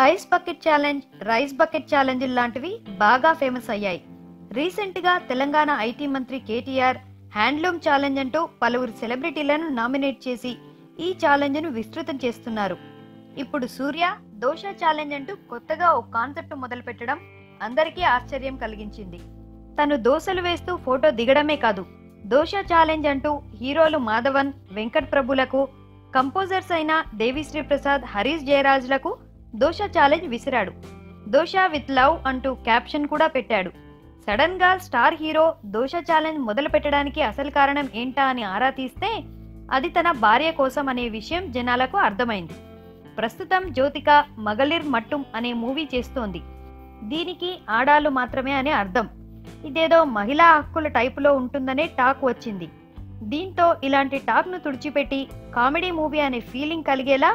Ice bucket challenge, rice bucket challenge లాంటివి బాగా famous అయ్యాయి. రీసెంట్ గా తెలంగాణ ఐటీ మంత్రి కేటీఆర్ హ్యాండ్లూమ్ ఛాలెంజ్ అంటూ పలువురు సెలబ్రిటీలను నామినేట్ చేసి ఈ ఛాలెంజ్ ను విస్తృతం చేస్తున్నారు. ఇప్పుడు సూర్య దోశ ఛాలెంజ్ అంటూ కొత్తగా ఓ కాన్సెప్ట్ మొదలు పెట్టడం అందరికీ ఆశ్చర్యం కలిగించింది. తను దోశలు వేస్తూ ఫోటో దిగడమే కాదు, దోశ ఛాలెంజ్ అంటూ హీరోలు మాధవన్, వెంకట్ ప్రభులకు, కంపోజర్స్ అయిన దేవిశ్రీ ప్రసాద్, హరీష్ జయరాజ్లకు దోశ ఛాలెంజ్ విసిరాడు. దోశ విత్ లవ్ అంటూ క్యాప్షన్ కూడా పెట్టాడు. సడన్ గా స్టార్ హీరో దోశ ఛాలెంజ్ మొదలు పెట్టడానికి అసలు కారణం ఏంటా అని ఆరా తీస్తే అది తన భార్య కోసం అనే విషయం జనాలకు అర్థమైంది. ప్రస్తుతం జ్యోతిక మగలిర్ మట్టుం అనే మూవీ చేస్తోంది. దీనికి ఆడాలు మాత్రమే అనే అర్థం. ఇదేదో మహిళా హక్కుల టైపులో ఉంటుందనే టాక్ వచ్చింది. దీంతో ఇలాంటి టాక్ ను తుడిచిపెట్టి కామెడీ మూవీ అనే ఫీలింగ్ కలిగేలా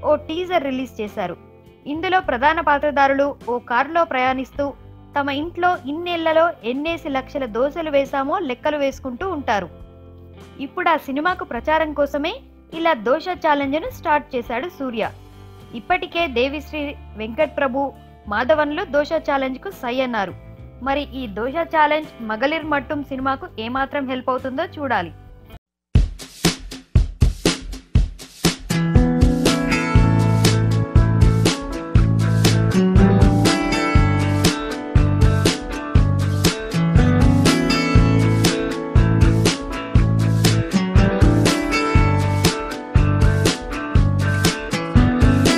ఓ టీజర్ రిలీజ్ చేశారు. ఇందులో ప్రధాన పాత్రధారులు ఓ కారులో ప్రయాణిస్తూ తమ ఇంట్లో ఇన్నేళ్లలో ఎన్నేసి లక్షల దోశలు వేశామో లెక్కలు వేసుకుంటూ ఉంటారు. ఇప్పుడు ఆ సినిమాకు ప్రచారం కోసమే ఇలా దోశ ఛాలెంజ్ ను స్టార్ట్ చేశాడు సూర్య. ఇప్పటికే దేవిశ్రీ, వెంకట్ ప్రభు, మాధవన్లు దోశ ఛాలెంజ్ కు సై అన్నారు. మరి ఈ దోశ ఛాలెంజ్ మగలిర్ మట్టుం సినిమాకు ఏమాత్రం హెల్ప్ అవుతుందో చూడాలి.